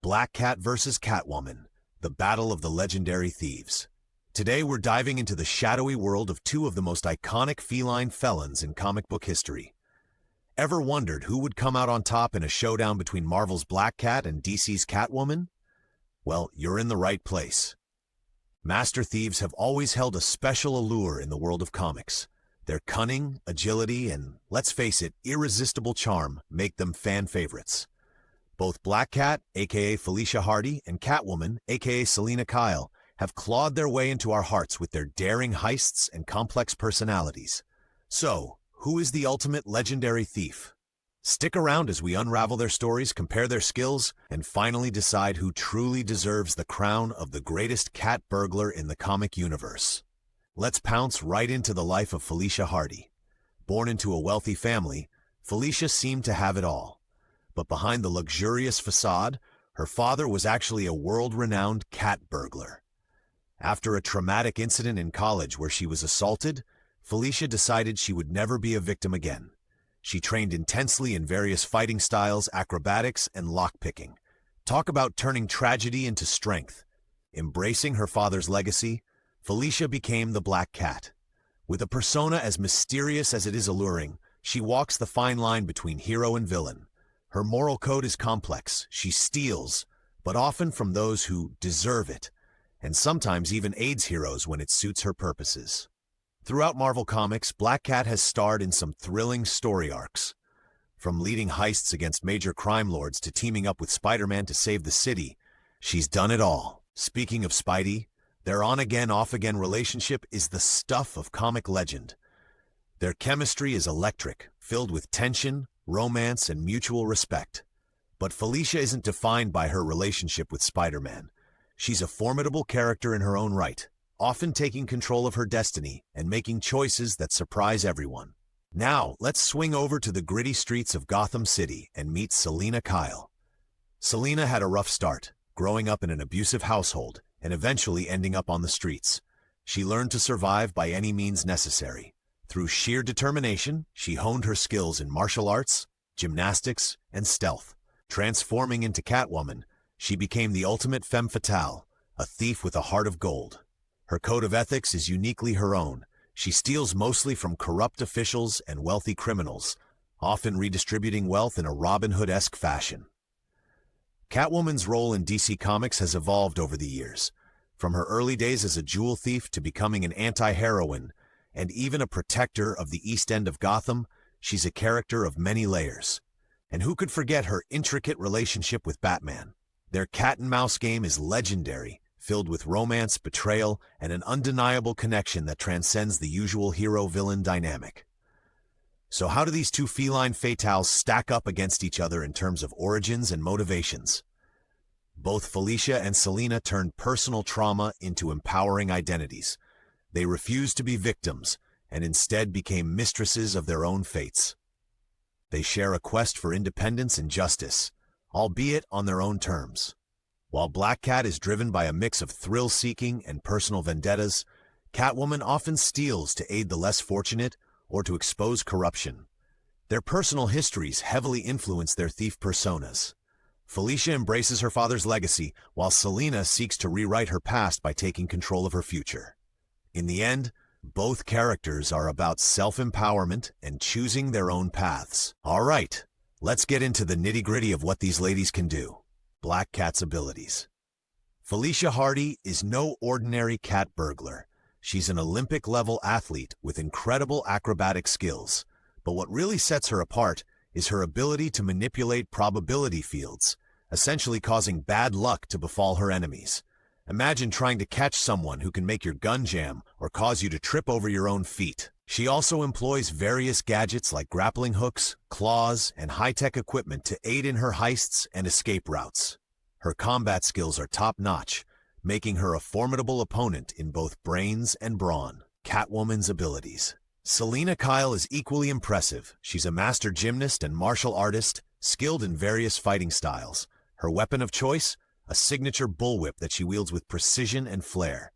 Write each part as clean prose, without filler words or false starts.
Black Cat vs. Catwoman, the battle of the legendary thieves. Today we're diving into the shadowy world of two of the most iconic feline felons in comic book history. Ever wondered who would come out on top in a showdown between Marvel's Black Cat and DC's Catwoman? Well, you're in the right place. Master thieves have always held a special allure in the world of comics. Their cunning, agility, and, let's face it, irresistible charm make them fan favorites. Both Black Cat, aka Felicia Hardy, and Catwoman, aka Selina Kyle, have clawed their way into our hearts with their daring heists and complex personalities. So, who is the ultimate legendary thief? Stick around as we unravel their stories, compare their skills, and finally decide who truly deserves the crown of the greatest cat burglar in the comic universe. Let's pounce right into the life of Felicia Hardy. Born into a wealthy family, Felicia seemed to have it all. But behind the luxurious facade, her father was actually a world-renowned cat burglar. After a traumatic incident in college where she was assaulted, Felicia decided she would never be a victim again. She trained intensely in various fighting styles, acrobatics, and lockpicking. Talk about turning tragedy into strength. Embracing her father's legacy, Felicia became the Black Cat. With a persona as mysterious as it is alluring, she walks the fine line between hero and villain. Her moral code is complex. She steals, but often from those who deserve it, and sometimes even aids heroes when it suits her purposes. Throughout Marvel Comics, Black Cat has starred in some thrilling story arcs. From leading heists against major crime lords to teaming up with Spider-Man to save the city, she's done it all. Speaking of Spidey, their on-again, off-again relationship is the stuff of comic legend. Their chemistry is electric, filled with tension, romance, and mutual respect. But Felicia isn't defined by her relationship with Spider-Man. She's a formidable character in her own right, often taking control of her destiny and making choices that surprise everyone. Now, let's swing over to the gritty streets of Gotham City and meet Selina Kyle. Selina had a rough start, growing up in an abusive household and eventually ending up on the streets. She learned to survive by any means necessary. Through sheer determination, she honed her skills in martial arts, gymnastics, and stealth. Transforming into Catwoman, she became the ultimate femme fatale, a thief with a heart of gold. Her code of ethics is uniquely her own. She steals mostly from corrupt officials and wealthy criminals, often redistributing wealth in a Robin Hood-esque fashion. Catwoman's role in DC Comics has evolved over the years, from her early days as a jewel thief to becoming an anti-heroine, and even a protector of the East End of Gotham. She's a character of many layers. And who could forget her intricate relationship with Batman? Their cat-and-mouse game is legendary, filled with romance, betrayal, and an undeniable connection that transcends the usual hero-villain dynamic. So how do these two feline fatales stack up against each other in terms of origins and motivations? Both Felicia and Selina turned personal trauma into empowering identities. They refused to be victims, and instead became mistresses of their own fates. They share a quest for independence and justice, albeit on their own terms. While Black Cat is driven by a mix of thrill-seeking and personal vendettas, Catwoman often steals to aid the less fortunate or to expose corruption. Their personal histories heavily influence their thief personas. Felicia embraces her father's legacy, while Selina seeks to rewrite her past by taking control of her future. In the end, both characters are about self-empowerment and choosing their own paths. All right, let's get into the nitty-gritty of what these ladies can do. Black Cat's abilities. Felicia Hardy is no ordinary cat burglar. She's an Olympic-level athlete with incredible acrobatic skills. But what really sets her apart is her ability to manipulate probability fields, essentially causing bad luck to befall her enemies. Imagine trying to catch someone who can make your gun jam or cause you to trip over your own feet. She also employs various gadgets like grappling hooks, claws, and high-tech equipment to aid in her heists and escape routes. Her combat skills are top-notch, making her a formidable opponent in both brains and brawn. Catwoman's abilities. Selina Kyle is equally impressive. She's a master gymnast and martial artist, skilled in various fighting styles. Her weapon of choice? A signature bullwhip that she wields with precision and flair.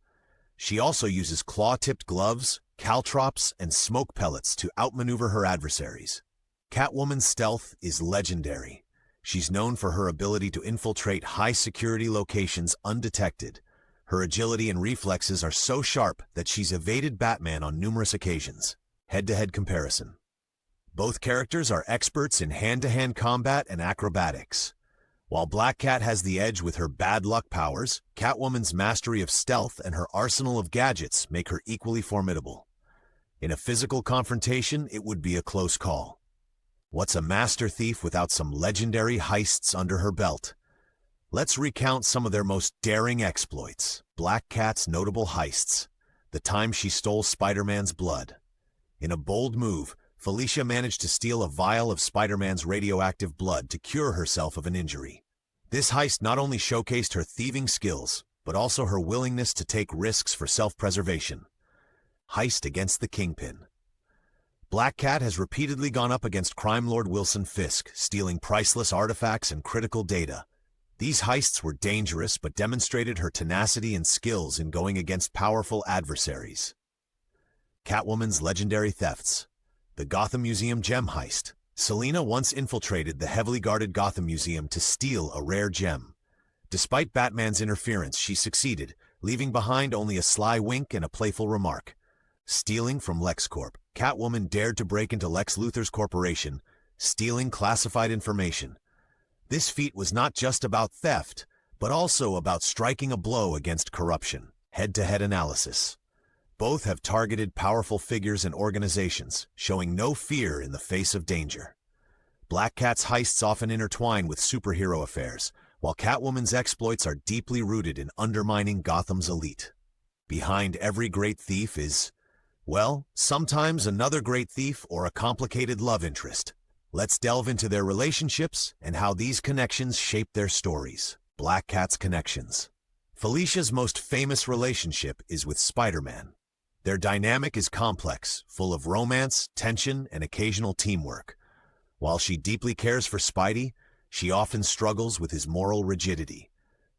She also uses claw-tipped gloves, caltrops, and smoke pellets to outmaneuver her adversaries. Catwoman's stealth is legendary. She's known for her ability to infiltrate high-security locations undetected. Her agility and reflexes are so sharp that she's evaded Batman on numerous occasions. Head-to-head comparison. Both characters are experts in hand-to-hand combat and acrobatics. While Black Cat has the edge with her bad luck powers, Catwoman's mastery of stealth and her arsenal of gadgets make her equally formidable. In a physical confrontation, it would be a close call. What's a master thief without some legendary heists under her belt? Let's recount some of their most daring exploits. Black Cat's notable heists. The time she stole Spider-Man's blood. In a bold move, Felicia managed to steal a vial of Spider-Man's radioactive blood to cure herself of an injury. This heist not only showcased her thieving skills, but also her willingness to take risks for self-preservation. Heist against the Kingpin. Black Cat has repeatedly gone up against crime lord Wilson Fisk, stealing priceless artifacts and critical data. These heists were dangerous but demonstrated her tenacity and skills in going against powerful adversaries. Catwoman's legendary thefts. The Gotham Museum gem heist. Selina once infiltrated the heavily guarded Gotham Museum to steal a rare gem. Despite Batman's interference, she succeeded, leaving behind only a sly wink and a playful remark. Stealing from LexCorp, Catwoman dared to break into Lex Luthor's corporation, stealing classified information. This feat was not just about theft, but also about striking a blow against corruption. Head-to-head analysis. Both have targeted powerful figures and organizations, showing no fear in the face of danger. Black Cat's heists often intertwine with superhero affairs, while Catwoman's exploits are deeply rooted in undermining Gotham's elite. Behind every great thief is, well, sometimes another great thief or a complicated love interest. Let's delve into their relationships and how these connections shape their stories. Black Cat's connections. Felicia's most famous relationship is with Spider-Man. Their dynamic is complex, full of romance, tension, and occasional teamwork. While she deeply cares for Spidey, she often struggles with his moral rigidity.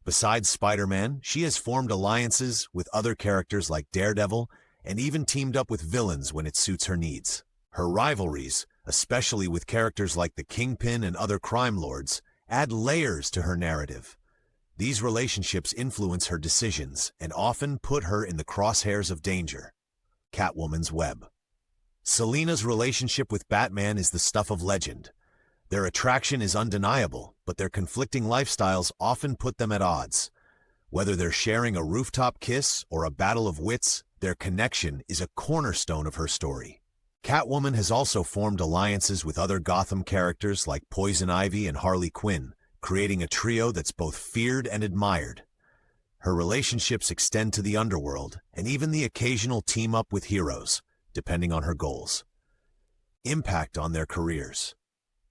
Besides Spider-Man, she has formed alliances with other characters like Daredevil and even teamed up with villains when it suits her needs. Her rivalries, especially with characters like the Kingpin and other crime lords, add layers to her narrative. These relationships influence her decisions and often put her in the crosshairs of danger. Catwoman's web. Selina's relationship with Batman is the stuff of legend. Their attraction is undeniable, but their conflicting lifestyles often put them at odds. Whether they're sharing a rooftop kiss or a battle of wits, their connection is a cornerstone of her story. Catwoman has also formed alliances with other Gotham characters like Poison Ivy and Harley Quinn, creating a trio that's both feared and admired. Her relationships extend to the underworld and even the occasional team-up with heroes, depending on her goals. Impact on their careers.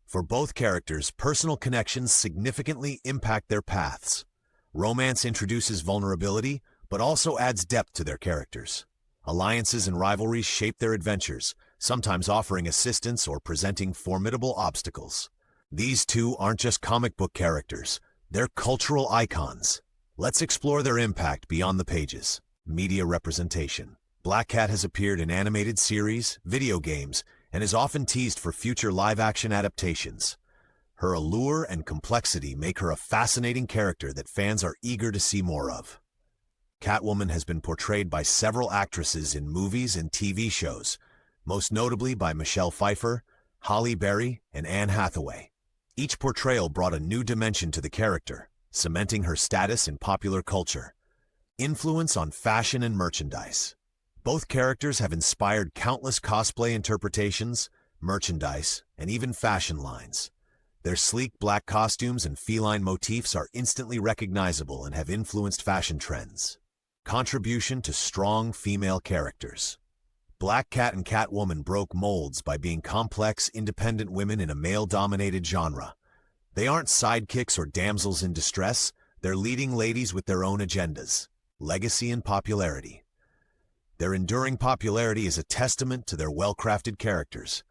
For both characters, personal connections significantly impact their paths. Romance introduces vulnerability, but also adds depth to their characters. Alliances and rivalries shape their adventures, sometimes offering assistance or presenting formidable obstacles. These two aren't just comic book characters, they're cultural icons. Let's explore their impact beyond the pages. Media representation. Black Cat has appeared in animated series, video games, and is often teased for future live-action adaptations. Her allure and complexity make her a fascinating character that fans are eager to see more of. Catwoman has been portrayed by several actresses in movies and TV shows, most notably by Michelle Pfeiffer, Halle Berry, and Anne Hathaway. Each portrayal brought a new dimension to the character, cementing her status in popular culture. Influence on fashion and merchandise. Both characters have inspired countless cosplay interpretations, merchandise, and even fashion lines. Their sleek black costumes and feline motifs are instantly recognizable and have influenced fashion trends. Contribution to strong female characters. Black Cat and Catwoman broke molds by being complex, independent women in a male-dominated genre. They aren't sidekicks or damsels in distress, they're leading ladies with their own agendas. Legacy and popularity. Their enduring popularity is a testament to their well-crafted characters.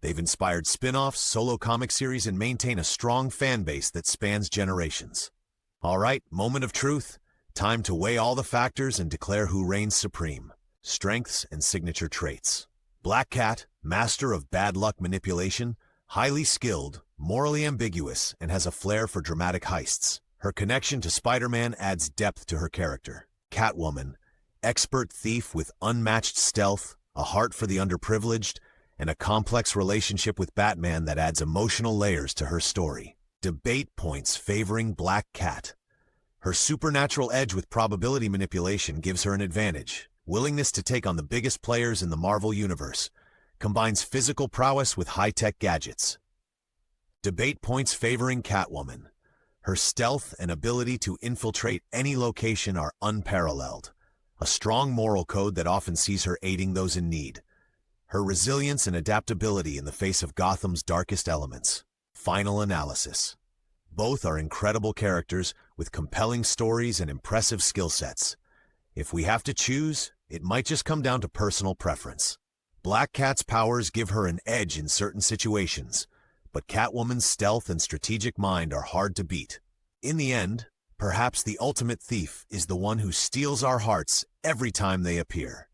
They've inspired spin-offs, solo comic series, and maintain a strong fan base that spans generations. All right, moment of truth. Time to weigh all the factors and declare who reigns supreme. Strengths and signature traits. Black Cat, master of bad luck manipulation, Highly skilled, morally ambiguous, and has a flair for dramatic heists, her connection to Spider-Man adds depth to her character. Catwoman, expert thief with unmatched stealth, a heart for the underprivileged, and a complex relationship with Batman that adds emotional layers to her story. Debate points favoring Black Cat. Her supernatural edge with probability manipulation gives her an advantage. Willingness to take on the biggest players in the Marvel Universe combines physical prowess with high-tech gadgets. Debate points favoring Catwoman. Her stealth and ability to infiltrate any location are unparalleled, a strong moral code that often sees her aiding those in need. Her resilience and adaptability in the face of Gotham's darkest elements. Final analysis. Both are incredible characters with compelling stories and impressive skill sets. If we have to choose, it might just come down to personal preference. Black Cat's powers give her an edge in certain situations, but Catwoman's stealth and strategic mind are hard to beat. In the end, perhaps the ultimate thief is the one who steals our hearts every time they appear.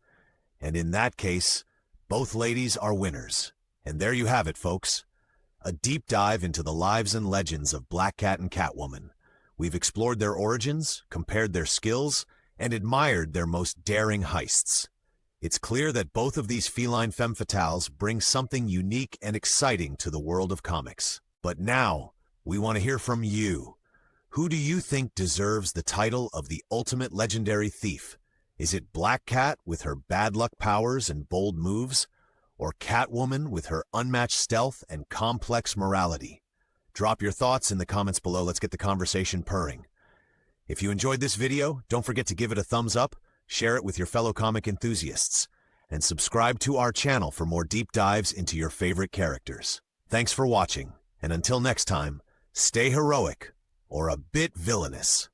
And in that case, both ladies are winners. And there you have it, folks. A deep dive into the lives and legends of Black Cat and Catwoman. We've explored their origins, compared their skills, and admired their most daring heists. It's clear that both of these feline femme fatales bring something unique and exciting to the world of comics. But now, we want to hear from you. Who do you think deserves the title of the ultimate legendary thief? Is it Black Cat with her bad luck powers and bold moves? Or Catwoman with her unmatched stealth and complex morality? Drop your thoughts in the comments below. Let's get the conversation purring. If you enjoyed this video, don't forget to give it a thumbs up, share it with your fellow comic enthusiasts, and subscribe to our channel for more deep dives into your favorite characters. Thanks for watching, and until next time, stay heroic or a bit villainous.